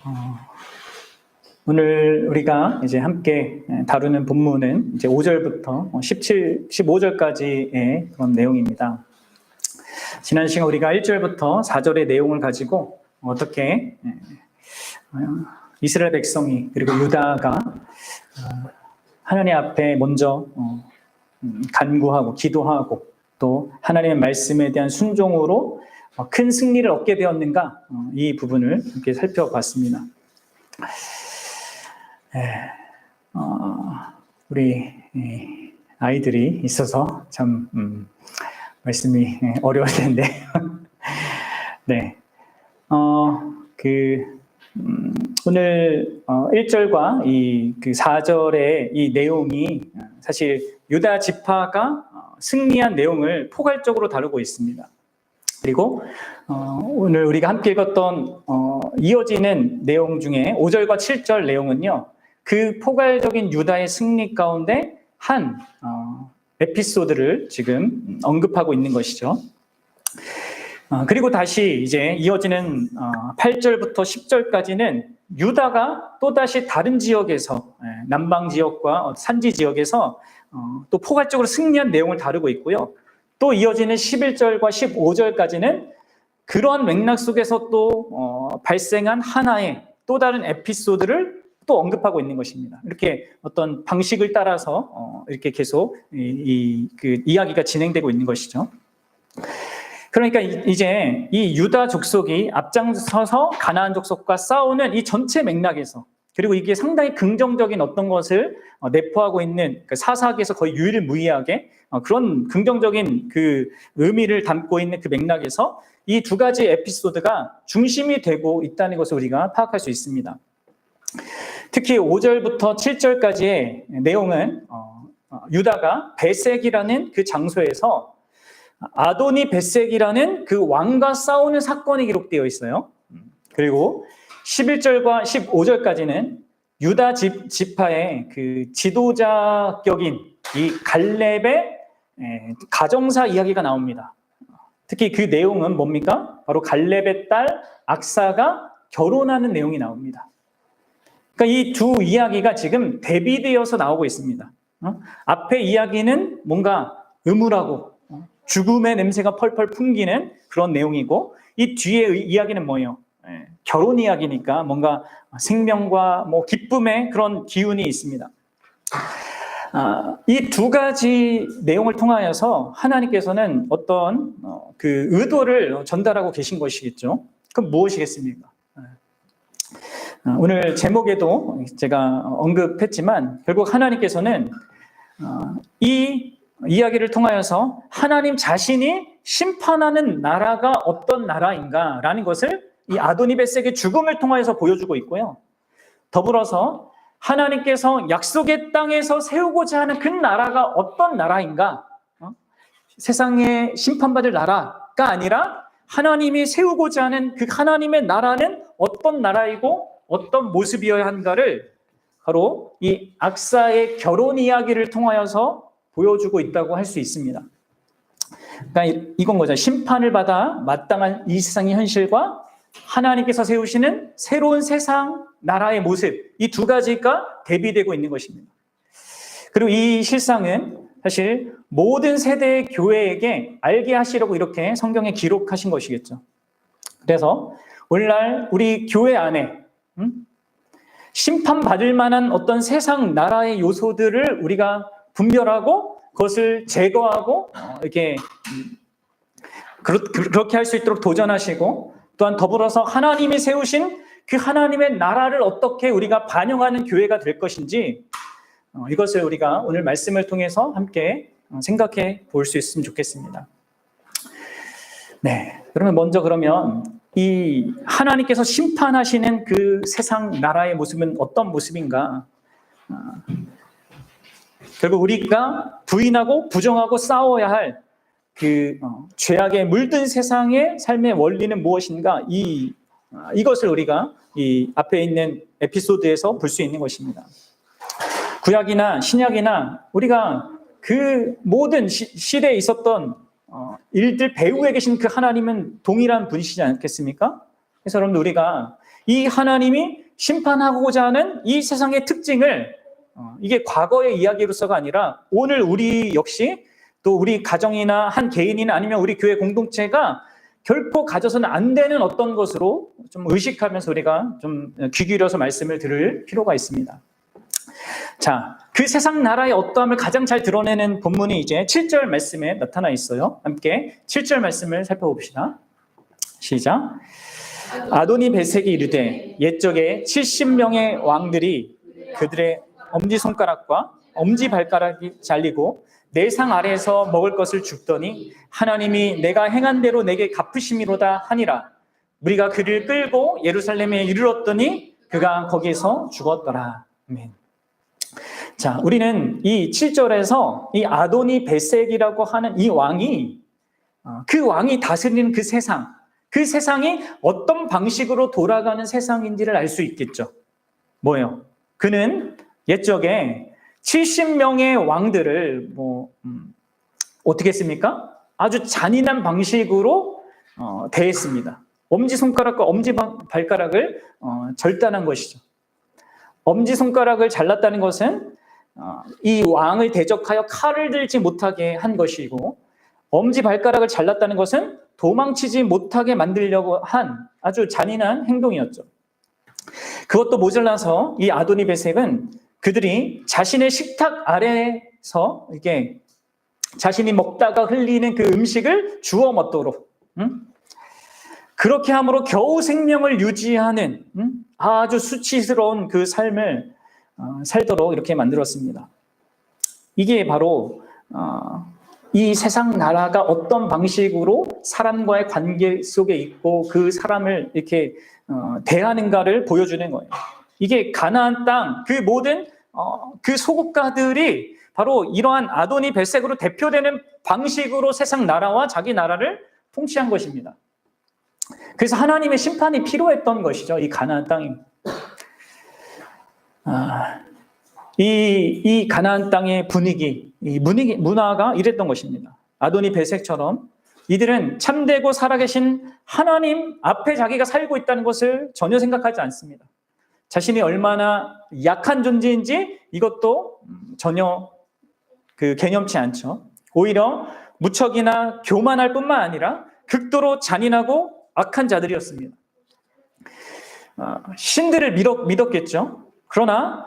어, 오늘 우리가 이제 함께 다루는 본문은 이제 5절부터 15절까지의 그런 내용입니다. 지난 시간 우리가 1절부터 4절의 내용을 가지고 어떻게 이스라엘 백성이 그리고 유다가 하나님 앞에 먼저 간구하고 기도하고 또 하나님의 말씀에 대한 순종으로 큰 승리를 얻게 되었는가, 이 부분을 이렇게 살펴봤습니다. 우리 아이들이 있어서 참 말씀이 어려울 텐데 네, 오늘 1절과 그 4절의 이 내용이 사실 유다 지파가 승리한 내용을 포괄적으로 다루고 있습니다. 그리고 오늘 우리가 함께 읽었던 이어지는 내용 중에 5절과 7절 내용은요, 그 포괄적인 유다의 승리 가운데 한 에피소드를 지금 언급하고 있는 것이죠. 그리고 다시 이제 이어지는 8절부터 10절까지는 유다가 또다시 다른 지역에서, 남방 지역과 산지 지역에서 또 포괄적으로 승리한 내용을 다루고 있고요. 또 이어지는 11절과 15절까지는 그러한 맥락 속에서 또 발생한 하나의 또 다른 에피소드를 또 언급하고 있는 것입니다. 이렇게 어떤 방식을 따라서 이렇게 계속 그 이야기가 진행되고 있는 것이죠. 그러니까 이제 이 유다 족속이 앞장서서 가나안 족속과 싸우는 이 전체 맥락에서, 그리고 이게 상당히 긍정적인 어떤 것을 내포하고 있는 그 사사기에서 거의 유일무이하게 그런 긍정적인 그 의미를 담고 있는 그 맥락에서 이 두 가지 에피소드가 중심이 되고 있다는 것을 우리가 파악할 수 있습니다. 특히 5절부터 7절까지의 내용은 유다가 베색이라는 그 장소에서 아도니 베색이라는 그 왕과 싸우는 사건이 기록되어 있어요. 그리고 11절과 15절까지는 유다 지파의 그 지도자격인 이 갈렙의 가정사 이야기가 나옵니다. 특히 그 내용은 뭡니까? 바로 갈렙의 딸 악사가 결혼하는 내용이 나옵니다. 그러니까 이 두 이야기가 지금 대비되어서 나오고 있습니다. 앞에 이야기는 뭔가 음울하고 죽음의 냄새가 펄펄 풍기는 그런 내용이고, 이 뒤의 이야기는 뭐예요? 결혼 이야기니까 뭔가 생명과 뭐 기쁨의 그런 기운이 있습니다. 이 두 가지 내용을 통하여서 하나님께서는 어떤 그 의도를 전달하고 계신 것이겠죠. 그럼 무엇이겠습니까? 오늘 제목에도 제가 언급했지만 결국 하나님께서는 이 이야기를 통하여서 하나님 자신이 심판하는 나라가 어떤 나라인가라는 것을 이 아도니베섹의 죽음을 통하여서 보여주고 있고요. 더불어서 하나님께서 약속의 땅에서 세우고자 하는 그 나라가 어떤 나라인가, 세상에 심판받을 나라가 아니라 하나님이 세우고자 하는 그 하나님의 나라는 어떤 나라이고 어떤 모습이어야 한가를 바로 이 악사의 결혼 이야기를 통하여서 보여주고 있다고 할 수 있습니다. 그러니까 이건 거죠. 심판을 받아 마땅한 이 세상의 현실과 하나님께서 세우시는 새로운 세상, 나라의 모습, 이 두 가지가 대비되고 있는 것입니다. 그리고 이 실상은 사실 모든 세대의 교회에게 알게 하시려고 이렇게 성경에 기록하신 것이겠죠. 그래서 오늘날 우리 교회 안에 심판받을 만한 어떤 세상, 나라의 요소들을 우리가 분별하고 그것을 제거하고 이렇게 그렇게 할 수 있도록 도전하시고, 또한 더불어서 하나님이 세우신 그 하나님의 나라를 어떻게 우리가 반영하는 교회가 될 것인지, 이것을 우리가 오늘 말씀을 통해서 함께 생각해 볼 수 있으면 좋겠습니다. 네, 그러면 이 하나님께서 심판하시는 그 세상 나라의 모습은 어떤 모습인가? 결국 우리가 부인하고 부정하고 싸워야 할 그 죄악에 물든 세상의 삶의 원리는 무엇인가? 이것을 우리가 이 앞에 있는 에피소드에서 볼 수 있는 것입니다. 구약이나 신약이나 우리가 그 모든 시대에 있었던 일들 배후에 계신 그 하나님은 동일한 분이시지 않겠습니까? 그래서 여러분 우리가 이 하나님이 심판하고자 하는 이 세상의 특징을 이게 과거의 이야기로서가 아니라 오늘 우리 역시 또 우리 가정이나 한 개인이나 아니면 우리 교회 공동체가 결코 가져서는 안 되는 어떤 것으로 좀 의식하면서 우리가 좀 귀 기울여서 말씀을 들을 필요가 있습니다. 자, 그 세상 나라의 어떠함을 가장 잘 드러내는 본문이 이제 7절 말씀에 나타나 있어요. 함께 7절 말씀을 살펴봅시다. 시작. 아도니 베색이 이르되 옛적에 70명의 왕들이 그들의 엄지손가락과 엄지발가락이 잘리고 내 상 아래에서 먹을 것을 줍더니 하나님이 내가 행한 대로 내게 갚으심이로다 하니라. 우리가 그를 끌고 예루살렘에 이르렀더니 그가 거기에서 죽었더라. 아멘. 자, 우리는 이 7절에서 이 아도니 베색이라고 하는 이 왕이 그 왕이 다스리는 그 세상이 어떤 방식으로 돌아가는 세상인지를 알 수 있겠죠. 뭐예요? 그는 옛적에 70명의 왕들을 어떻게 했습니까? 아주 잔인한 방식으로 대했습니다. 엄지손가락과 엄지발가락을 절단한 것이죠. 엄지손가락을 잘랐다는 것은 이 왕을 대적하여 칼을 들지 못하게 한 것이고, 엄지발가락을 잘랐다는 것은 도망치지 못하게 만들려고 한 아주 잔인한 행동이었죠. 그것도 모자라서 이 아도니 베색은 그들이 자신의 식탁 아래에서 이게 자신이 먹다가 흘리는 그 음식을 주워 먹도록, 그렇게 함으로 겨우 생명을 유지하는 아주 수치스러운 그 삶을 살도록 이렇게 만들었습니다. 이게 바로 이 세상 나라가 어떤 방식으로 사람과의 관계 속에 있고 그 사람을 이렇게 대하는가를 보여주는 거예요. 이게 가나안 땅, 그 모든 그 소국가들이 바로 이러한 아도니 벳색으로 대표되는 방식으로 세상 나라와 자기 나라를 통치한 것입니다. 그래서 하나님의 심판이 필요했던 것이죠. 이 가나안 땅이. 이 가나안 땅의 분위기, 문화가 이랬던 것입니다. 아도니 벳색처럼 이들은 참되고 살아계신 하나님 앞에 자기가 살고 있다는 것을 전혀 생각하지 않습니다. 자신이 얼마나 약한 존재인지 이것도 전혀 개념치 않죠. 오히려 무척이나 교만할 뿐만 아니라 극도로 잔인하고 악한 자들이었습니다. 신들을 믿었겠죠. 그러나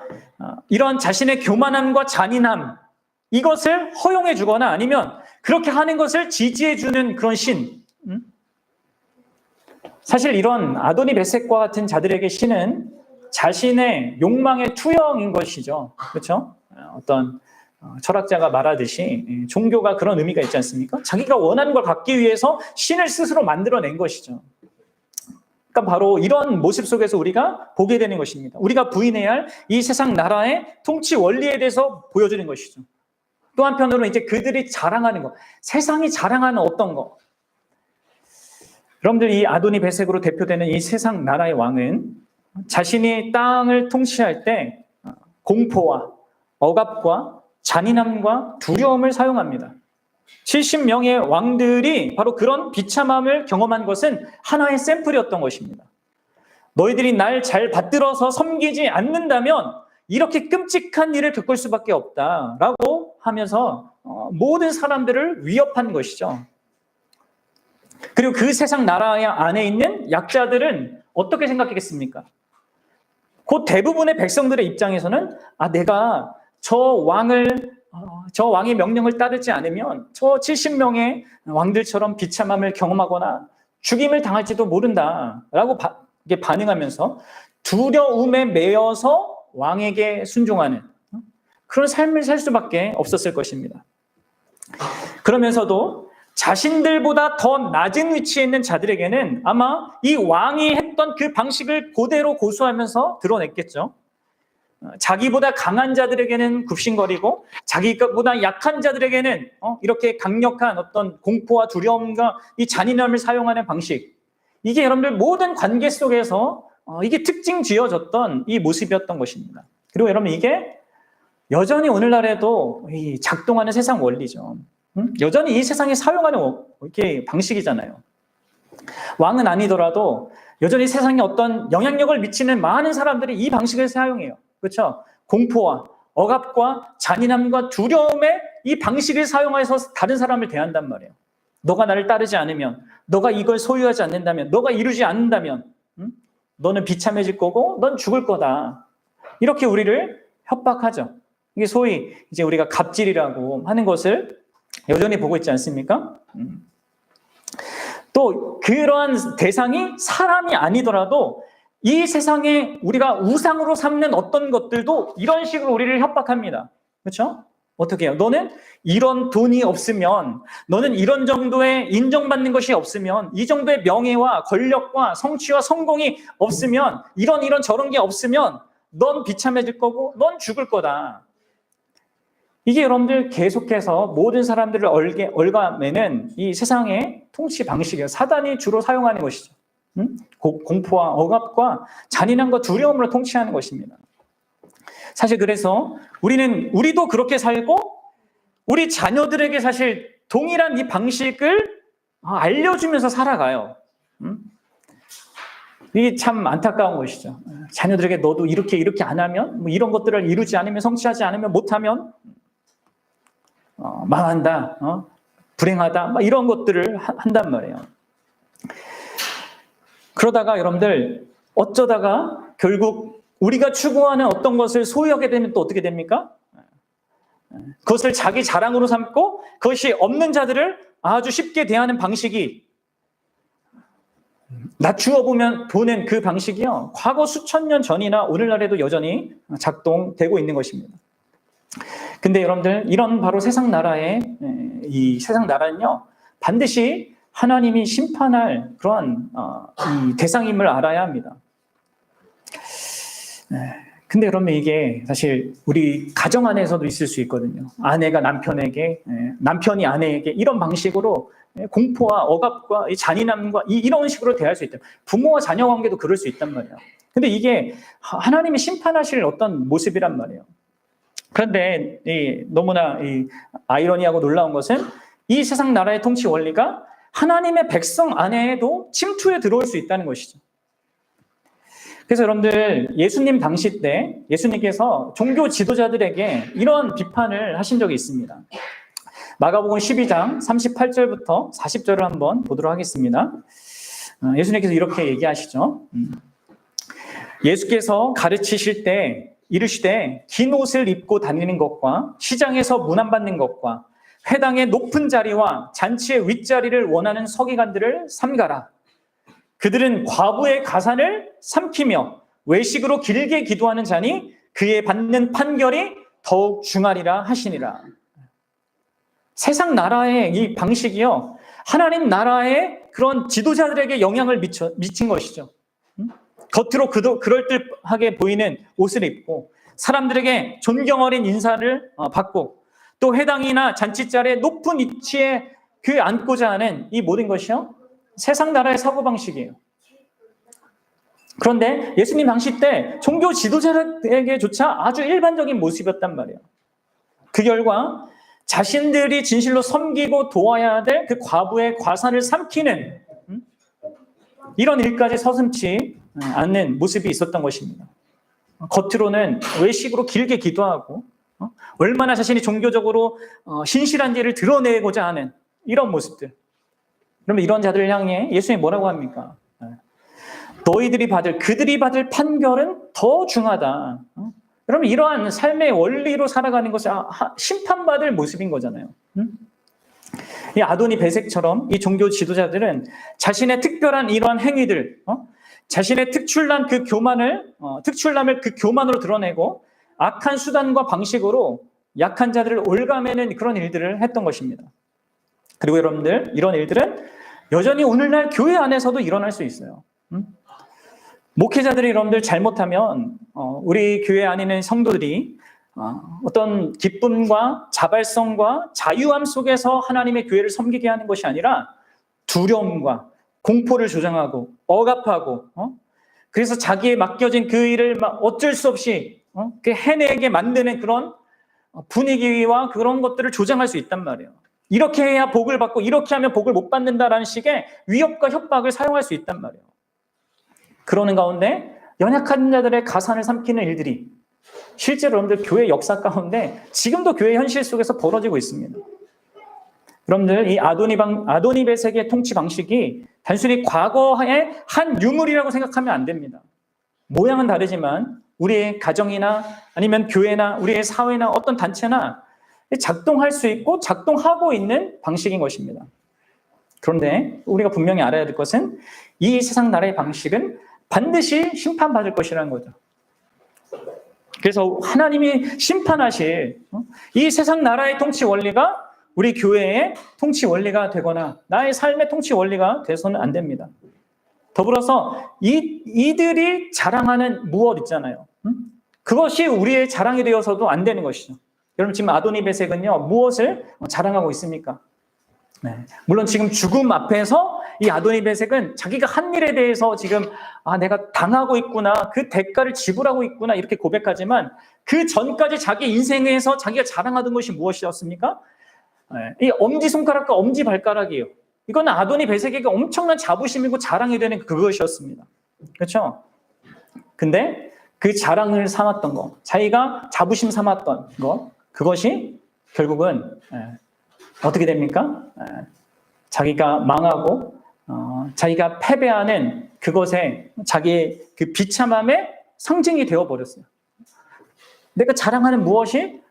이런 자신의 교만함과 잔인함, 이것을 허용해 주거나 아니면 그렇게 하는 것을 지지해 주는 그런 신, 사실 이런 아도니 벳색과 같은 자들에게 신은 자신의 욕망의 투영인 것이죠. 그렇죠? 어떤 철학자가 말하듯이 종교가 그런 의미가 있지 않습니까? 자기가 원하는 걸 갖기 위해서 신을 스스로 만들어낸 것이죠. 그러니까 바로 이런 모습 속에서 우리가 보게 되는 것입니다. 우리가 부인해야 할 이 세상 나라의 통치 원리에 대해서 보여주는 것이죠. 또 한편으로는 이제 그들이 자랑하는 것, 세상이 자랑하는 어떤 것. 여러분들, 이 아도니 벳색으로 대표되는 이 세상 나라의 왕은 자신이 땅을 통치할 때 공포와 억압과 잔인함과 두려움을 사용합니다. 70명의 왕들이 바로 그런 비참함을 경험한 것은 하나의 샘플이었던 것입니다. 너희들이 날 잘 받들어서 섬기지 않는다면 이렇게 끔찍한 일을 겪을 수밖에 없다라고 하면서 모든 사람들을 위협한 것이죠. 그리고 그 세상 나라 안에 있는 약자들은 어떻게 생각했겠습니까? 곧 대부분의 백성들의 입장에서는 내가 저 왕의 명령을 따르지 않으면 저 70명의 왕들처럼 비참함을 경험하거나 죽임을 당할지도 모른다라고 반응하면서 두려움에 매여서 왕에게 순종하는 그런 삶을 살 수밖에 없었을 것입니다. 그러면서도 자신들보다 더 낮은 위치에 있는 자들에게는 아마 이 왕이 했던 그 방식을 그대로 고수하면서 드러냈겠죠. 자기보다 강한 자들에게는 굽신거리고 자기보다 약한 자들에게는 이렇게 강력한 어떤 공포와 두려움과 이 잔인함을 사용하는 방식, 이게 여러분들 모든 관계 속에서 이게 특징 지어졌던 이 모습이었던 것입니다. 그리고 여러분, 이게 여전히 오늘날에도 이 작동하는 세상 원리죠. 여전히 이 세상이 사용하는 이렇게 방식이잖아요. 왕은 아니더라도 여전히 세상에 어떤 영향력을 미치는 많은 사람들이 이 방식을 사용해요. 그렇죠? 공포와 억압과 잔인함과 두려움의 이 방식을 사용해서 다른 사람을 대한단 말이에요. 너가 나를 따르지 않으면, 너가 이걸 소유하지 않는다면, 너가 이루지 않는다면, 너는 비참해질 거고 넌 죽을 거다. 이렇게 우리를 협박하죠. 이게 소위 이제 우리가 갑질이라고 하는 것을 여전히 보고 있지 않습니까? 또 그러한 대상이 사람이 아니더라도 이 세상에 우리가 우상으로 삼는 어떤 것들도 이런 식으로 우리를 협박합니다. 그렇죠? 어떻게 해요? 너는 이런 돈이 없으면, 너는 이런 정도의 인정받는 것이 없으면, 이 정도의 명예와 권력과 성취와 성공이 없으면, 이런 저런 게 없으면 넌 비참해질 거고 넌 죽을 거다. 이게 여러분들 계속해서 모든 사람들을 얽어매는 이 세상의 통치 방식이에요. 사단이 주로 사용하는 것이죠. 공포와 억압과 잔인함과 두려움으로 통치하는 것입니다. 사실 그래서 우리도 그렇게 살고 우리 자녀들에게 사실 동일한 이 방식을 알려주면서 살아가요. 이게 참 안타까운 것이죠. 자녀들에게 너도 이렇게 안 하면, 뭐 이런 것들을 이루지 않으면, 성취하지 않으면, 못하면 망한다, 불행하다, 막 이런 것들을 한단 말이에요. 그러다가 여러분들 어쩌다가 결국 우리가 추구하는 어떤 것을 소유하게 되면 또 어떻게 됩니까? 그것을 자기 자랑으로 삼고 그것이 없는 자들을 아주 쉽게 대하는 방식이, 낮추어 보는 그 방식이요, 과거 수천 년 전이나 오늘날에도 여전히 작동되고 있는 것입니다. 근데 여러분들, 이런 바로 세상 나라의 이 세상 나라는요, 반드시 하나님이 심판할 그러한 이 대상임을 알아야 합니다. 근데 그러면 이게 사실 우리 가정 안에서도 있을 수 있거든요. 아내가 남편에게, 남편이 아내에게 이런 방식으로 공포와 억압과 이 잔인함과 이런 식으로 대할 수 있다. 부모와 자녀 관계도 그럴 수 있단 말이에요. 근데 이게 하나님이 심판하실 어떤 모습이란 말이에요. 그런데 너무나 아이러니하고 놀라운 것은 이 세상 나라의 통치 원리가 하나님의 백성 안에도 침투해 들어올 수 있다는 것이죠. 그래서 여러분들, 예수님 당시 때 예수님께서 종교 지도자들에게 이런 비판을 하신 적이 있습니다. 마가복음 12장 38절부터 40절을 한번 보도록 하겠습니다. 예수님께서 이렇게 얘기하시죠. 예수께서 가르치실 때 이르시되 긴 옷을 입고 다니는 것과 시장에서 문안받는 것과 회당의 높은 자리와 잔치의 윗자리를 원하는 서기관들을 삼가라. 그들은 과부의 가산을 삼키며 외식으로 길게 기도하는 자니 그의 받는 판결이 더욱 중하리라 하시니라. 세상 나라의 이 방식이요, 하나님 나라의 그런 지도자들에게 영향을 미친 것이죠. 겉으로 그럴듯하게 보이는 옷을 입고 사람들에게 존경 어린 인사를 받고 또 회당이나 잔치자리의 높은 위치에 앉고자 하는 이 모든 것이요, 세상 나라의 사고방식이에요. 그런데 예수님 당시 때 종교 지도자에게조차 아주 일반적인 모습이었단 말이에요. 그 결과 자신들이 진실로 섬기고 도와야 될 그 과부의 과산을 삼키는 이런 일까지 서슴지 않는 모습이 있었던 것입니다. 겉으로는 외식으로 길게 기도하고 얼마나 자신이 종교적으로 신실한지를 드러내고자 하는 이런 모습들. 그러면 이런 자들을 향해 예수님이 뭐라고 합니까? 그들이 받을 판결은 더 중하다. 여러분, 이러한 삶의 원리로 살아가는 것이 심판받을 모습인 거잖아요. 이 아도니 베섹처럼 이 종교 지도자들은 자신의 특별한 이러한 행위들, 자신의 특출난 그 특출남을 그 교만으로 드러내고 악한 수단과 방식으로 약한 자들을 올가매는 그런 일들을 했던 것입니다. 그리고 여러분들, 이런 일들은 여전히 오늘날 교회 안에서도 일어날 수 있어요. 목회자들이 여러분들 잘못하면 우리 교회 안에 있는 성도들이 어떤 기쁨과 자발성과 자유함 속에서 하나님의 교회를 섬기게 하는 것이 아니라 두려움과 공포를 조장하고 억압하고 그래서 자기에 맡겨진 그 일을 어쩔 수 없이 해내게 만드는 그런 분위기와 그런 것들을 조장할 수 있단 말이에요. 이렇게 해야 복을 받고 이렇게 하면 복을 못 받는다라는 식의 위협과 협박을 사용할 수 있단 말이에요. 그러는 가운데 연약한 자들의 가산을 삼키는 일들이 실제로 여러분들 교회 역사 가운데 지금도 교회 현실 속에서 벌어지고 있습니다. 여러분들 이 아도니베섹의 통치 방식이 단순히 과거의 한 유물이라고 생각하면 안 됩니다. 모양은 다르지만 우리의 가정이나 아니면 교회나 우리의 사회나 어떤 단체나 작동할 수 있고 작동하고 있는 방식인 것입니다. 그런데 우리가 분명히 알아야 될 것은 이 세상 나라의 방식은 반드시 심판받을 것이라는 거죠. 그래서 하나님이 심판하실 이 세상 나라의 통치 원리가 우리 교회의 통치 원리가 되거나 나의 삶의 통치 원리가 돼서는 안 됩니다. 더불어서 이들이 자랑하는 무엇 있잖아요. 그것이 우리의 자랑이 되어서도 안 되는 것이죠. 여러분 지금 아도니베섹은요 무엇을 자랑하고 있습니까? 네. 물론 지금 죽음 앞에서 이 아도니베섹은 자기가 한 일에 대해서 지금 내가 당하고 있구나, 그 대가를 지불하고 있구나 이렇게 고백하지만 그 전까지 자기 인생에서 자기가 자랑하던 것이 무엇이었습니까? 네. 이 엄지손가락과 엄지발가락이에요. 이건 아도니베섹에게 엄청난 자부심이고 자랑이 되는 그것이었습니다. 그렇죠? 근데 그 자랑을 삼았던 것, 자기가 자부심 삼았던 것, 그것이 결국은 어떻게 됩니까? 자기가 망하고 자기가 패배하는 그것에 자기의 그 비참함의 상징이 되어버렸어요. 내가 자랑하는 무엇이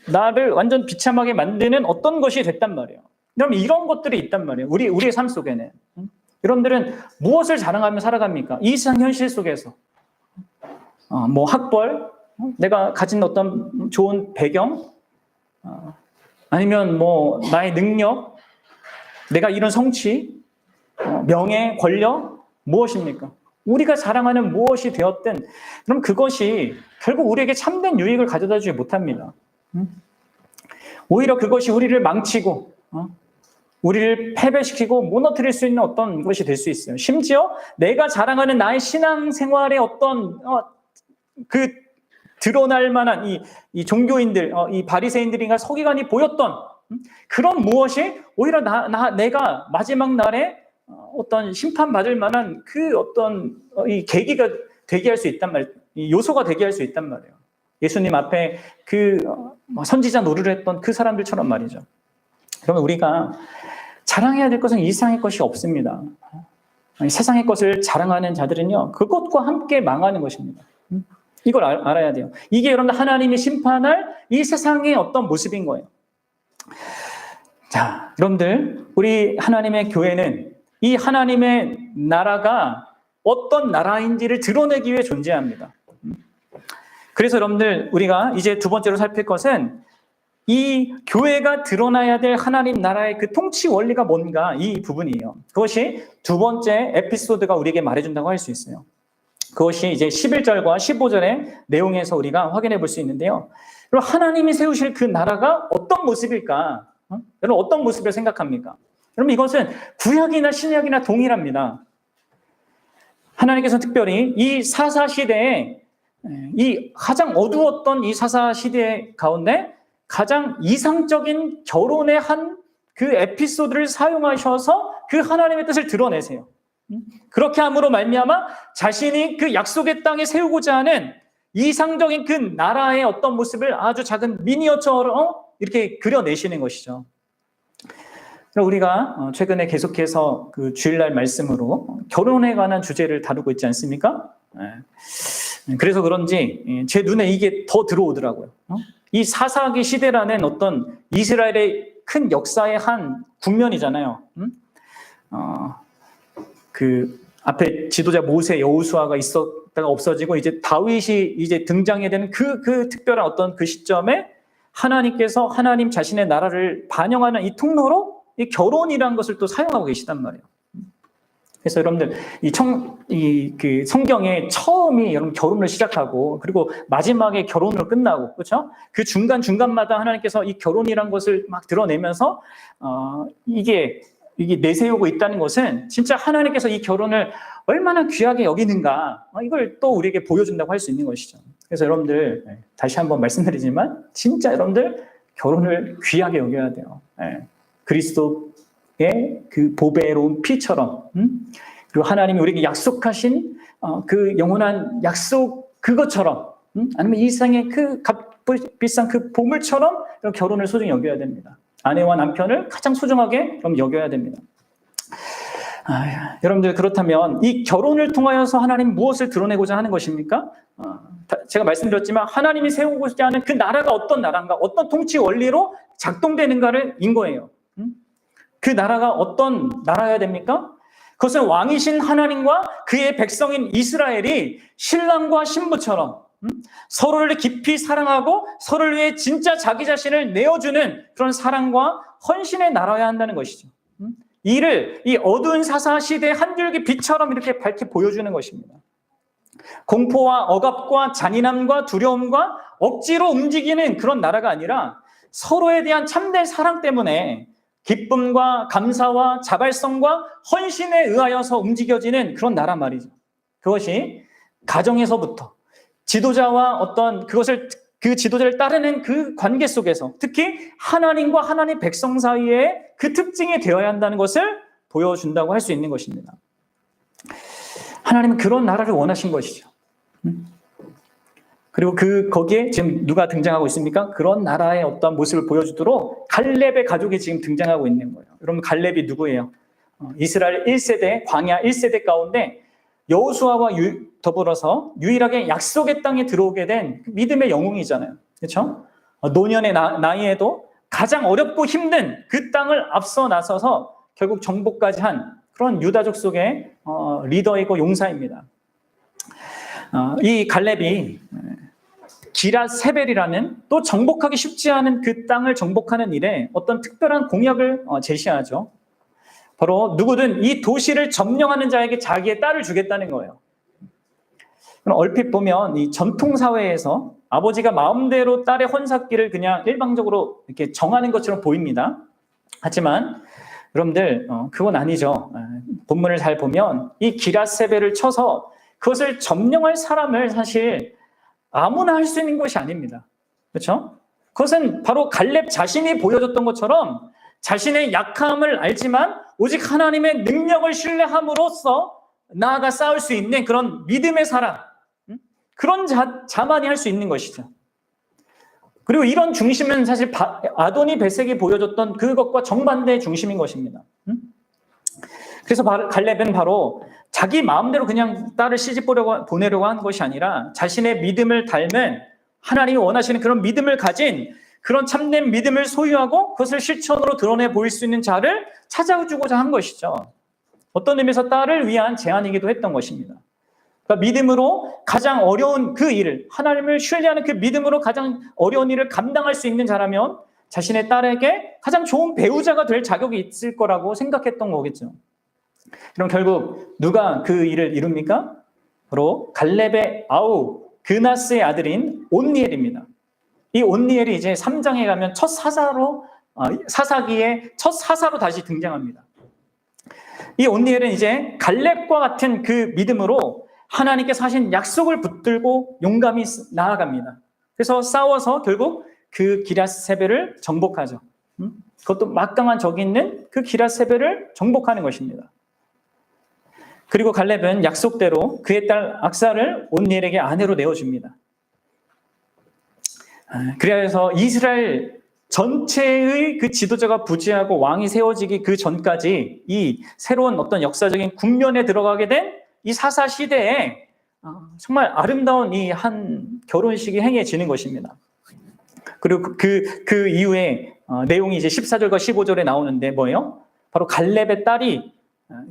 나를 완전 비참하게 만드는 어떤 것이 됐단 말이에요. 여러분 이런 것들이 있단 말이에요. 우리의 삶 속에는. 여러분들은 무엇을 자랑하며 살아갑니까? 이 세상 현실 속에서. 뭐 학벌, 내가 가진 어떤 좋은 배경, 아니면 뭐 나의 능력, 내가 이룬 성취, 명예, 권력, 무엇입니까? 우리가 자랑하는 무엇이 되었든 그럼 그것이 결국 우리에게 참된 유익을 가져다 주지 못합니다. 오히려 그것이 우리를 망치고 우리를 패배시키고 무너뜨릴 수 있는 어떤 것이 될 수 있어요. 심지어 내가 자랑하는 나의 신앙생활의 어떤 그 드러날 만한 이 종교인들, 이 바리새인들인가 서기관이 보였던 그런 무엇이 오히려 내가 마지막 날에 어떤 심판받을 만한 그 어떤 이 계기가 되게 할 수 있단 말이에요. 이 요소가 되게 할 수 있단 말이에요. 예수님 앞에 그 선지자 노릇을 했던 그 사람들처럼 말이죠. 그러면 우리가 자랑해야 될 것은 이 세상의 것이 없습니다. 세상의 것을 자랑하는 자들은요, 그것과 함께 망하는 것입니다. 이걸 알아야 돼요. 이게 여러분들 하나님이 심판할 이 세상의 어떤 모습인 거예요. 자, 여러분들, 우리 하나님의 교회는 이 하나님의 나라가 어떤 나라인지를 드러내기 위해 존재합니다. 그래서 여러분들, 우리가 이제 두 번째로 살필 것은 이 교회가 드러나야 될 하나님 나라의 그 통치 원리가 뭔가 이 부분이에요. 그것이 두 번째 에피소드가 우리에게 말해준다고 할 수 있어요. 그것이 이제 11절과 15절의 내용에서 우리가 확인해 볼 수 있는데요. 여러분, 하나님이 세우실 그 나라가 어떤 모습일까? 여러분, 어떤 모습을 생각합니까? 여러분, 이것은 구약이나 신약이나 동일합니다. 하나님께서 특별히 이 사사시대에 이 가장 어두웠던 이 사사시대 가운데 가장 이상적인 결혼의 한 그 에피소드를 사용하셔서 그 하나님의 뜻을 드러내세요. 그렇게 함으로 말미암아 자신이 그 약속의 땅에 세우고자 하는 이상적인 그 나라의 어떤 모습을 아주 작은 미니어처럼 이렇게 그려내시는 것이죠. 우리가 최근에 계속해서 그 주일날 말씀으로 결혼에 관한 주제를 다루고 있지 않습니까? 그래서 그런지 제 눈에 이게 더 들어오더라고요. 이 사사기 시대라는 어떤 이스라엘의 큰 역사의 한 국면이잖아요. 그 앞에 지도자 모세, 여호수아가 있었다가 없어지고 이제 다윗이 이제 등장해야 되는 그 특별한 어떤 그 시점에 하나님께서 하나님 자신의 나라를 반영하는 이 통로로 이 결혼이라는 것을 또 사용하고 계시단 말이에요. 그래서 여러분들 그 성경의 처음이 여러분 결혼을 시작하고 그리고 마지막에 결혼으로 끝나고 그렇죠? 그 중간마다 하나님께서 이 결혼이라는 것을 막 드러내면서 이게 내세우고 있다는 것은 진짜 하나님께서 이 결혼을 얼마나 귀하게 여기는가 이걸 또 우리에게 보여준다고 할 수 있는 것이죠. 그래서 여러분들 다시 한번 말씀드리지만 진짜 여러분들 결혼을 귀하게 여겨야 돼요. 그리스도의 그 보배로운 피처럼 그리고 하나님이 우리에게 약속하신 그 영원한 약속 그것처럼, 아니면 이 세상의 그 값비싼 그 보물처럼 결혼을 소중히 여겨야 됩니다. 아내와 남편을 가장 소중하게 여겨야 됩니다. 여러분들, 그렇다면 이 결혼을 통하여서 하나님 무엇을 드러내고자 하는 것입니까? 제가 말씀드렸지만 하나님이 세우고자 하는 그 나라가 어떤 나라인가, 어떤 통치 원리로 작동되는가를 인 거예요. 그 나라가 어떤 나라여야 됩니까? 그것은 왕이신 하나님과 그의 백성인 이스라엘이 신랑과 신부처럼 서로를 깊이 사랑하고 서로를 위해 진짜 자기 자신을 내어주는 그런 사랑과 헌신의 나라여야 한다는 것이죠. 이를 이 어두운 사사 시대의 한 줄기 빛처럼 이렇게 밝게 보여주는 것입니다. 공포와 억압과 잔인함과 두려움과 억지로 움직이는 그런 나라가 아니라 서로에 대한 참된 사랑 때문에 기쁨과 감사와 자발성과 헌신에 의하여서 움직여지는 그런 나라 말이죠. 그것이 가정에서부터 지도자와 어떤 그 지도자를 따르는 그 관계 속에서, 특히 하나님과 하나님 백성 사이에 그 특징이 되어야 한다는 것을 보여준다고 할 수 있는 것입니다. 하나님은 그런 나라를 원하신 것이죠. 그리고 거기에 지금 누가 등장하고 있습니까? 그런 나라의 어떤 모습을 보여주도록 갈렙의 가족이 지금 등장하고 있는 거예요. 여러분, 갈렙이 누구예요? 이스라엘 1세대, 광야 1세대 가운데 여호수아와 더불어서 유일하게 약속의 땅에 들어오게 된 믿음의 영웅이잖아요. 그렇죠? 노년의 나이에도 가장 어렵고 힘든 그 땅을 앞서 나서서 결국 정복까지 한 그런 유다족 속의 리더이고 용사입니다. 이 갈렙이 기랏세벨이라는 또 정복하기 쉽지 않은 그 땅을 정복하는 일에 어떤 특별한 공약을 제시하죠. 바로 누구든 이 도시를 점령하는 자에게 자기의 딸을 주겠다는 거예요. 그럼 얼핏 보면 이 전통 사회에서 아버지가 마음대로 딸의 혼사기를 그냥 일방적으로 이렇게 정하는 것처럼 보입니다. 하지만 여러분들, 그건 아니죠. 본문을 잘 보면 이 기랏세벨을 쳐서 그것을 점령할 사람을 사실 아무나 할 수 있는 것이 아닙니다. 그렇죠? 그것은 바로 갈렙 자신이 보여줬던 것처럼 자신의 약함을 알지만 오직 하나님의 능력을 신뢰함으로써 나아가 싸울 수 있는 그런 믿음의 사람, 그런 자만이 할 수 있는 것이죠. 그리고 이런 중심은 사실 아도니 베섹이 보여줬던 그것과 정반대의 중심인 것입니다. 그래서 갈렙은 바로 자기 마음대로 그냥 딸을 시집 보내려고 한 것이 아니라 자신의 믿음을 닮은, 하나님이 원하시는 그런 믿음을 가진, 그런 참된 믿음을 소유하고 그것을 실천으로 드러내 보일 수 있는 자를 찾아주고자 한 것이죠. 어떤 의미에서 딸을 위한 제안이기도 했던 것입니다. 그러니까 믿음으로 가장 어려운 그 일을, 하나님을 신뢰하는 그 믿음으로 가장 어려운 일을 감당할 수 있는 자라면 자신의 딸에게 가장 좋은 배우자가 될 자격이 있을 거라고 생각했던 거겠죠. 그럼 결국 누가 그 일을 이룹니까? 바로 갈렙의 아우 그나스의 아들인 온니엘입니다. 이 온니엘이 이제 3장에 가면 첫 사사기의 첫 사사로 다시 등장합니다. 이 온니엘은 이제 갈렙과 같은 그 믿음으로 하나님께서 하신 약속을 붙들고 용감히 나아갑니다. 그래서 싸워서 결국 그 기랏세벨을 정복하죠. 그것도 막강한 적이 있는 그 기랏세벨을 정복하는 것입니다. 그리고 갈렙은 약속대로 그의 딸 악사를 온니엘에게 아내로 내어줍니다. 그래서 이스라엘 전체의 그 지도자가 부재하고 왕이 세워지기 그 전까지 이 새로운 어떤 역사적인 국면에 들어가게 된 이 사사 시대에 정말 아름다운 이 한 결혼식이 행해지는 것입니다. 그리고 그 이후에 내용이 이제 14절과 15절에 나오는데 뭐예요? 바로 갈렙의 딸이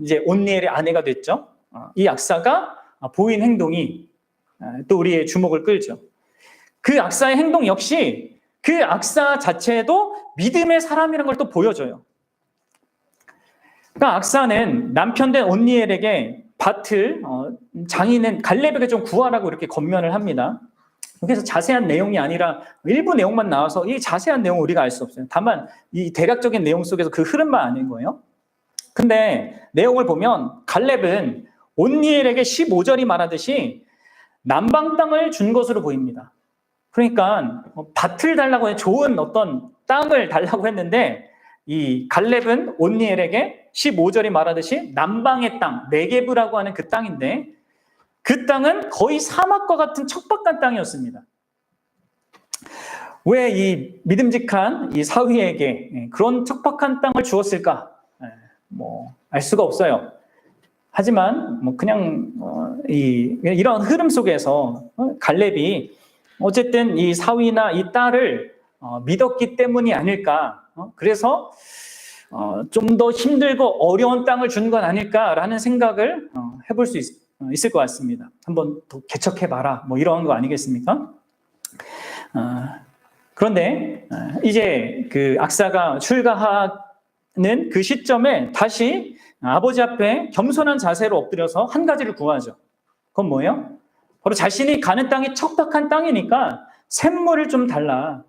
이제 온니엘의 아내가 됐죠. 이 악사가 보인 행동이 또 우리의 주목을 끌죠. 그 악사의 행동 역시 그 악사 자체도 믿음의 사람이라는 걸 또 보여줘요. 그러니까 악사는 남편 된 온니엘에게 밭을 장인은 갈렙에게 좀 구하라고 이렇게 권면을 합니다. 그래서 자세한 내용이 아니라 일부 내용만 나와서 이 자세한 내용은 우리가 알 수 없어요. 다만 이 대략적인 내용 속에서 그 흐름만 아는 거예요. 근데 내용을 보면 갈렙은 온니엘에게 15절이 말하듯이 남방 땅을 준 것으로 보입니다. 그러니까 밭을 달라고 해, 좋은 어떤 땅을 달라고 했는데 이 갈렙은 온니엘에게 15절이 말하듯이 남방의 땅, 네게브라고 하는 그 땅인데 그 땅은 거의 사막과 같은 척박한 땅이었습니다. 왜 이 믿음직한 이 사위에게 그런 척박한 땅을 주었을까? 알 수가 없어요. 하지만 그냥 이런 흐름 속에서 갈렙이 어쨌든 이 사위나 이 딸을 믿었기 때문이 아닐까. 그래서 좀 더 힘들고 어려운 땅을 준 건 아닐까라는 생각을 해볼 수 있을 것 같습니다. 한번 더 개척해봐라. 이런 거 아니겠습니까? 그런데 이제 그 악사가 출가하는 그 시점에 다시 아버지 앞에 겸손한 자세로 엎드려서 한 가지를 구하죠. 그건 뭐예요? 바로 자신이 가는 땅이 척박한 땅이니까 샘물을 좀 달라.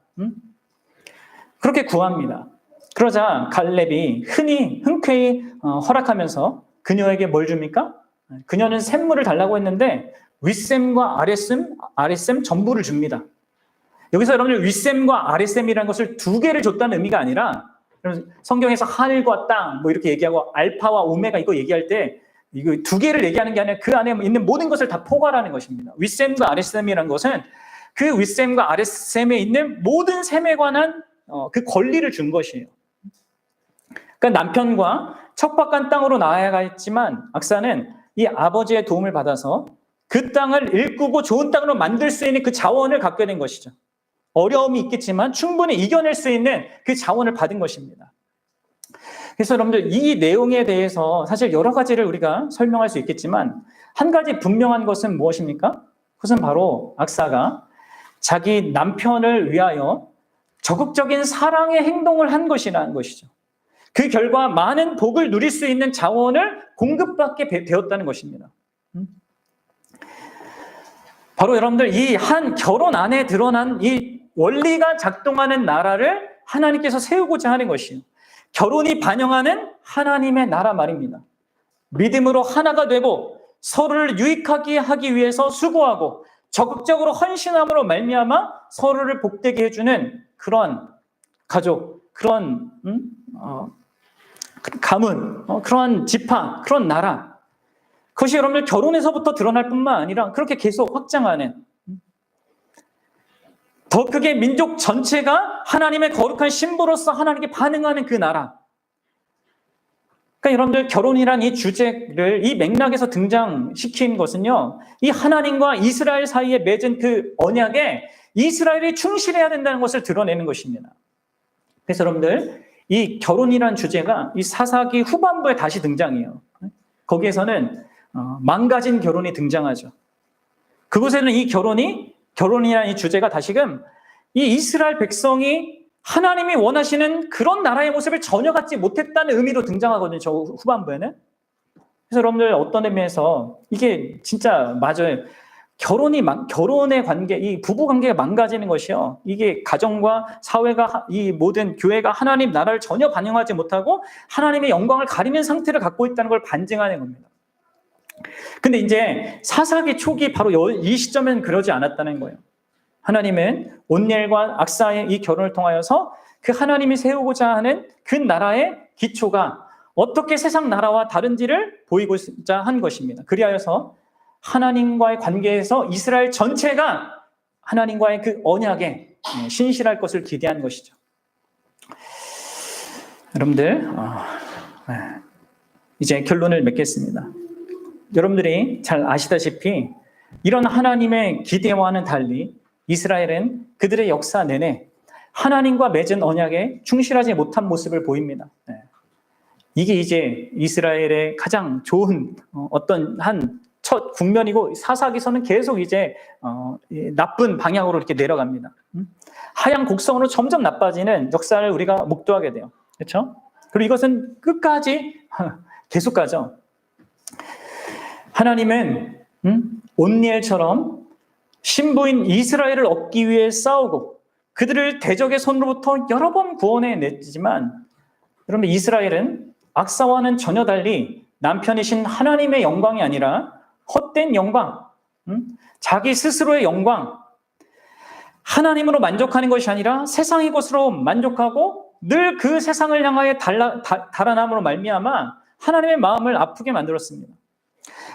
그렇게 구합니다. 그러자 갈렙이 흔쾌히 허락하면서 그녀에게 뭘 줍니까? 그녀는 샘물을 달라고 했는데 윗샘과 아랫샘 전부를 줍니다. 여기서 여러분들 윗샘과 아랫샘이라는 것을 두 개를 줬다는 의미가 아니라 성경에서 하늘과 땅 이렇게 얘기하고 알파와 오메가 이거 얘기할 때 이거 두 개를 얘기하는 게 아니라 그 안에 있는 모든 것을 다 포괄하는 것입니다. 윗샘과 아랫샘이라는 것은 그 윗샘과 아랫샘에 있는 모든 샘에 관한 그 권리를 준 것이에요. 그러니까 남편과 척박한 땅으로 나아가겠지만 악사는 이 아버지의 도움을 받아서 그 땅을 일구고 좋은 땅으로 만들 수 있는 그 자원을 갖게 된 것이죠. 어려움이 있겠지만 충분히 이겨낼 수 있는 그 자원을 받은 것입니다. 그래서 여러분들 이 내용에 대해서 사실 여러 가지를 우리가 설명할 수 있겠지만 한 가지 분명한 것은 무엇입니까? 그것은 바로 악사가 자기 남편을 위하여 적극적인 사랑의 행동을 한 것이라는 것이죠. 그 결과 많은 복을 누릴 수 있는 자원을 공급받게 되었다는 것입니다. 바로 여러분들 이 한 결혼 안에 드러난 이 원리가 작동하는 나라를 하나님께서 세우고자 하는 것이에요. 결혼이 반영하는 하나님의 나라 말입니다. 믿음으로 하나가 되고 서로를 유익하게 하기 위해서 수고하고 적극적으로 헌신함으로 말미암아 서로를 복되게 해주는 그런 가족, 그런 가문, 그러한 지파, 그런 나라. 그것이 여러분들 결혼에서부터 드러날 뿐만 아니라 그렇게 계속 확장하는 더 크게 민족 전체가 하나님의 거룩한 신부로서 하나님께 반응하는 그 나라. 그러니까 여러분들 결혼이란 이 주제를 이 맥락에서 등장시킨 것은요, 이 하나님과 이스라엘 사이에 맺은 그 언약에 이스라엘이 충실해야 된다는 것을 드러내는 것입니다. 그래서 여러분들 이 결혼이란 주제가 이 사사기 후반부에 다시 등장해요. 거기에서는 망가진 결혼이 등장하죠. 그곳에는 이 결혼이라는 이 주제가 다시금 이 이스라엘 백성이 하나님이 원하시는 그런 나라의 모습을 전혀 갖지 못했다는 의미로 등장하거든요. 저 후반부에는. 그래서 여러분들 어떤 의미에서 이게 진짜 맞아요. 결혼의 관계, 이 부부 관계가 망가지는 것이요. 이게 가정과 사회가 이 모든 교회가 하나님 나라를 전혀 반영하지 못하고 하나님의 영광을 가리는 상태를 갖고 있다는 걸 반증하는 겁니다. 근데 이제 사사기 초기 바로 이 시점엔 그러지 않았다는 거예요. 하나님은 온니엘과 악사의 이 결혼을 통하여서 그 하나님이 세우고자 하는 그 나라의 기초가 어떻게 세상 나라와 다른지를 보이고자 한 것입니다. 그리하여서 하나님과의 관계에서 이스라엘 전체가 하나님과의 그 언약에 신실할 것을 기대한 것이죠. 여러분들 이제 결론을 맺겠습니다. 여러분들이 잘 아시다시피 이런 하나님의 기대와는 달리 이스라엘은 그들의 역사 내내 하나님과 맺은 언약에 충실하지 못한 모습을 보입니다. 이게 이제 이스라엘의 가장 좋은 어떤 한 첫 국면이고 사사기서는 계속 이제 나쁜 방향으로 이렇게 내려갑니다. 하향 곡선으로 점점 나빠지는 역사를 우리가 목도하게 돼요. 그렇죠? 그리고 이것은 끝까지 계속 가죠. 하나님은 온니엘처럼 신부인 이스라엘을 얻기 위해 싸우고 그들을 대적의 손으로부터 여러 번 구원해냈지만 여러분 이스라엘은 악사와는 전혀 달리 남편이신 하나님의 영광이 아니라 헛된 영광, 자기 스스로의 영광, 하나님으로 만족하는 것이 아니라 세상의 것으로 만족하고 늘 그 세상을 향하여 달아남으로 말미암아 하나님의 마음을 아프게 만들었습니다.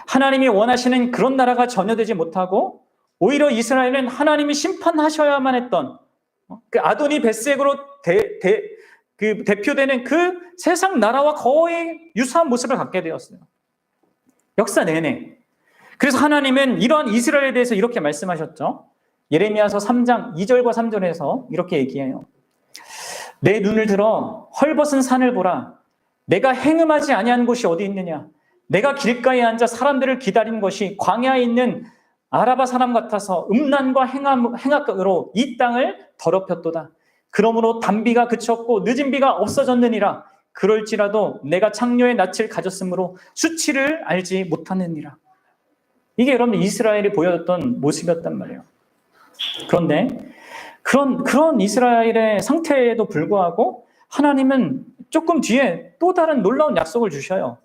하나님이 원하시는 그런 나라가 전혀 되지 못하고 오히려 이스라엘은 하나님이 심판하셔야만 했던 그 아도니 벳색으로 대표되는 그 세상 나라와 거의 유사한 모습을 갖게 되었어요. 역사 내내. 그래서 하나님은 이러한 이스라엘에 대해서 이렇게 말씀하셨죠. 예레미야서 3장 2절과 3절에서 이렇게 얘기해요. 내 눈을 들어 헐벗은 산을 보라. 내가 행음하지 아니한 곳이 어디 있느냐. 내가 길가에 앉아 사람들을 기다린 것이 광야에 있는 아라바 사람 같아서 음란과 행악으로 이 땅을 더럽혔도다. 그러므로 단비가 그쳤고 늦은 비가 없어졌느니라. 그럴지라도 내가 창녀의 낯을 가졌으므로 수치를 알지 못하느니라. 이게 여러분 이스라엘이 보여줬던 모습이었단 말이에요. 그런데 그런 이스라엘의 상태에도 불구하고 하나님은 조금 뒤에 또 다른 놀라운 약속을 주셔요.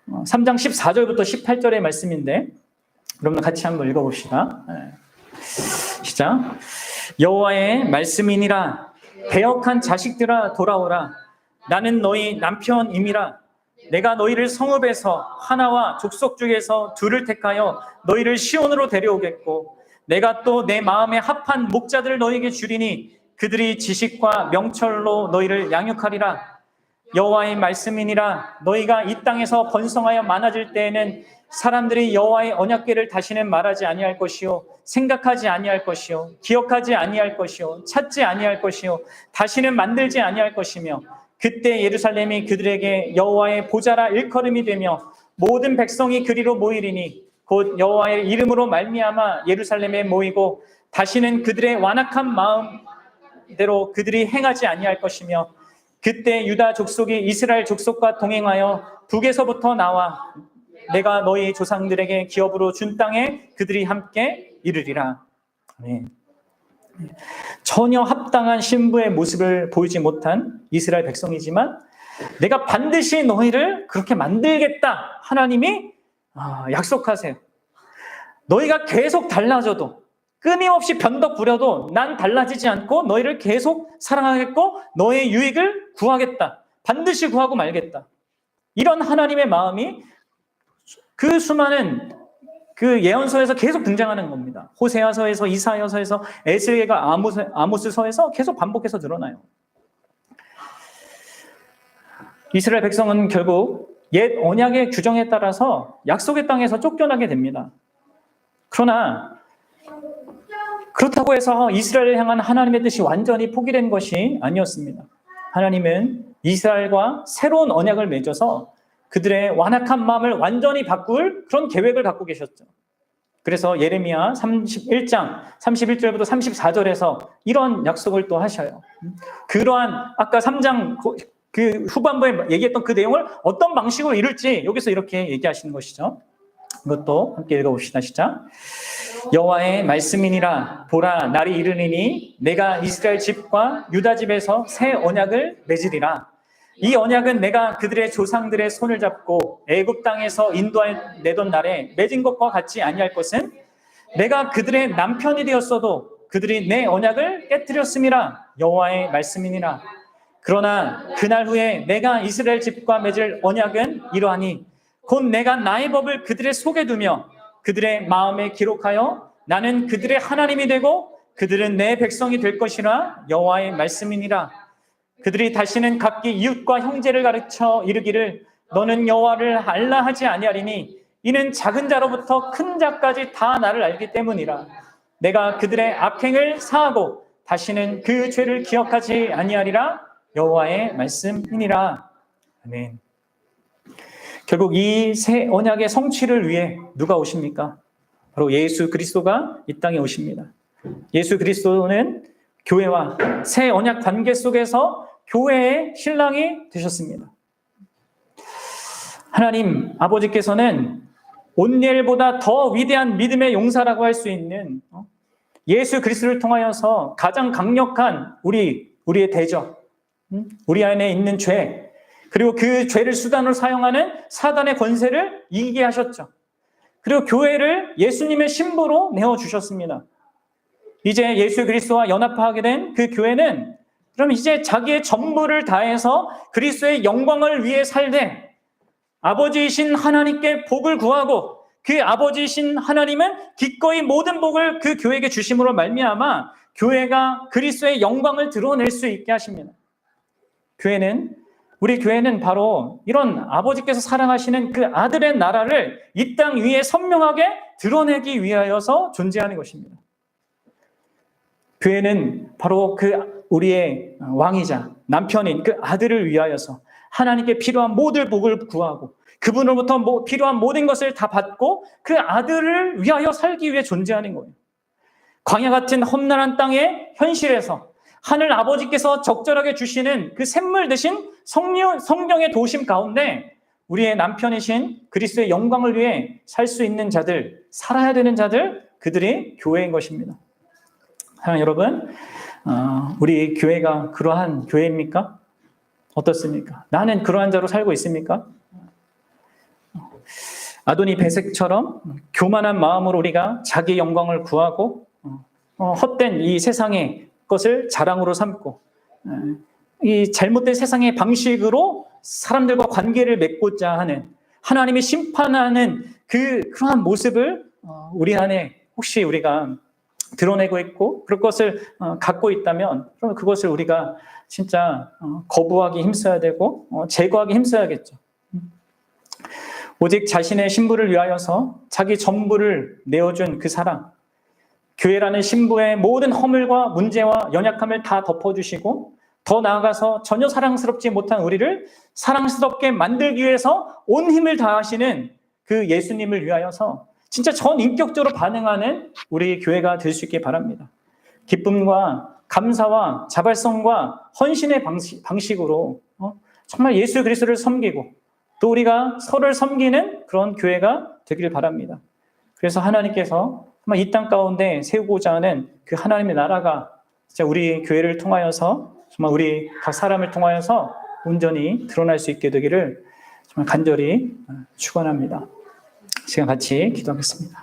3장 14절부터 18절의 말씀인데 여러분 같이 한번 읽어봅시다. 시작. 여호와의 말씀이니라. 배역한 자식들아 돌아오라. 나는 너희 남편임이라. 내가 너희를 성읍에서 하나와 족속 중에서 둘을 택하여 너희를 시온으로 데려오겠고 내가 또 내 마음에 합한 목자들을 너희에게 주리니 그들이 지식과 명철로 너희를 양육하리라. 여호와의 말씀이니라. 너희가 이 땅에서 번성하여 많아질 때에는 사람들이 여호와의 언약궤를 다시는 말하지 아니할 것이요 생각하지 아니할 것이요 기억하지 아니할 것이요 찾지 아니할 것이요 다시는 만들지 아니할 것이며 그때 예루살렘이 그들에게 여호와의 보좌라 일컬음이 되며 모든 백성이 그리로 모이리니 곧 여호와의 이름으로 말미암아 예루살렘에 모이고 다시는 그들의 완악한 마음대로 그들이 행하지 아니할 것이며 그때 유다 족속이 이스라엘 족속과 동행하여 북에서부터 나와 내가 너희 조상들에게 기업으로 준 땅에 그들이 함께 이르리라. 아멘. 전혀 합당한 신부의 모습을 보이지 못한 이스라엘 백성이지만 내가 반드시 너희를 그렇게 만들겠다. 하나님이 약속하세요. 너희가 계속 달라져도 끊임없이 변덕 부려도 난 달라지지 않고 너희를 계속 사랑하겠고 너의 유익을 구하겠다. 반드시 구하고 말겠다. 이런 하나님의 마음이 그 수많은 그 예언서에서 계속 등장하는 겁니다. 호세아서에서, 이사야서에서, 에스겔과 아모스서에서 계속 반복해서 드러나요. 이스라엘 백성은 결국 옛 언약의 규정에 따라서 약속의 땅에서 쫓겨나게 됩니다. 그러나 그렇다고 해서 이스라엘을 향한 하나님의 뜻이 완전히 포기된 것이 아니었습니다. 하나님은 이스라엘과 새로운 언약을 맺어서 그들의 완악한 마음을 완전히 바꿀 그런 계획을 갖고 계셨죠. 그래서 예레미야 31장 31절부터 34절에서 이런 약속을 또 하셔요. 그러한 아까 3장 그 후반부에 얘기했던 그 내용을 어떤 방식으로 이룰지 여기서 이렇게 얘기하시는 것이죠. 이것도 함께 읽어봅시다. 시작. 여호와의 말씀이니라. 보라, 날이 이르리니 내가 이스라엘 집과 유다 집에서 새 언약을 맺으리라. 이 언약은 내가 그들의 조상들의 손을 잡고 애굽 땅에서 인도해내던 날에 맺은 것과 같지 아니할 것은 내가 그들의 남편이 되었어도 그들이 내 언약을 깨뜨렸음이라. 여호와의 말씀이니라. 그러나 그날 후에 내가 이스라엘 집과 맺을 언약은 이러하니 곧 내가 나의 법을 그들의 속에 두며 그들의 마음에 기록하여 나는 그들의 하나님이 되고 그들은 내 백성이 될 것이라. 여호와의 말씀이니라. 그들이 다시는 각기 이웃과 형제를 가르쳐 이르기를 너는 여호와를 알라 하지 아니하리니 이는 작은 자로부터 큰 자까지 다 나를 알기 때문이라. 내가 그들의 악행을 사하고 다시는 그 죄를 기억하지 아니하리라. 여호와의 말씀이니라. 아멘. 결국 이 새 언약의 성취를 위해 누가 오십니까? 바로 예수 그리스도가 이 땅에 오십니다. 예수 그리스도는 교회와 새 언약 관계 속에서 교회의 신랑이 되셨습니다. 하나님 아버지께서는 온니엘보다 더 위대한 믿음의 용사라고 할 수 있는 예수 그리스도를 통하여서 가장 강력한 우리의 대적, 우리 안에 있는 죄, 그리고 그 죄를 수단으로 사용하는 사단의 권세를 이기게 하셨죠. 그리고 교회를 예수님의 신부로 내어주셨습니다. 이제 예수 그리스도와 연합하게 된 그 교회는 그럼 이제 자기의 전부를 다해서 그리스도의 영광을 위해 살되 아버지이신 하나님께 복을 구하고 그 아버지이신 하나님은 기꺼이 모든 복을 그 교회에게 주심으로 말미암아 교회가 그리스도의 영광을 드러낼 수 있게 하십니다. 우리 교회는 바로 이런 아버지께서 사랑하시는 그 아들의 나라를 이 땅 위에 선명하게 드러내기 위하여서 존재하는 것입니다. 교회는 바로 그 우리의 왕이자 남편인 그 아들을 위하여서 하나님께 필요한 모든 복을 구하고 그분으로부터 필요한 모든 것을 다 받고 그 아들을 위하여 살기 위해 존재하는 거예요. 광야 같은 험난한 땅의 현실에서 하늘 아버지께서 적절하게 주시는 그 샘물 대신 성령의 도우심 가운데 우리의 남편이신 그리스도의 영광을 위해 살 수 있는 자들, 살아야 되는 자들, 그들이 교회인 것입니다. 사랑하는 여러분, 우리 교회가 그러한 교회입니까? 어떻습니까? 나는 그러한 자로 살고 있습니까? 아도니 베색처럼 교만한 마음으로 우리가 자기 영광을 구하고 헛된 이 세상의 것을 자랑으로 삼고 이 잘못된 세상의 방식으로 사람들과 관계를 맺고자 하는 하나님이 심판하는 그러한 모습을 우리 안에 혹시 우리가 드러내고 있고 그럴 것을 갖고 있다면 그럼 그것을 우리가 진짜 거부하기 힘써야 되고 제거하기 힘써야겠죠. 오직 자신의 신부를 위하여서 자기 전부를 내어준 그 사랑, 교회라는 신부의 모든 허물과 문제와 연약함을 다 덮어주시고 더 나아가서 전혀 사랑스럽지 못한 우리를 사랑스럽게 만들기 위해서 온 힘을 다하시는 그 예수님을 위하여서 진짜 전인격적으로 반응하는 우리 교회가 될 수 있게 바랍니다. 기쁨과 감사와 자발성과 헌신의 방식으로 정말 예수 그리스도를 섬기고 또 우리가 서로를 섬기는 그런 교회가 되기를 바랍니다. 그래서 하나님께서 정말 이 땅 가운데 세우고자 하는 그 하나님의 나라가 진짜 우리 교회를 통하여서 정말 우리 각 사람을 통하여서 온전히 드러날 수 있게 되기를 정말 간절히 축원합니다. 시간 같이 기도하겠습니다.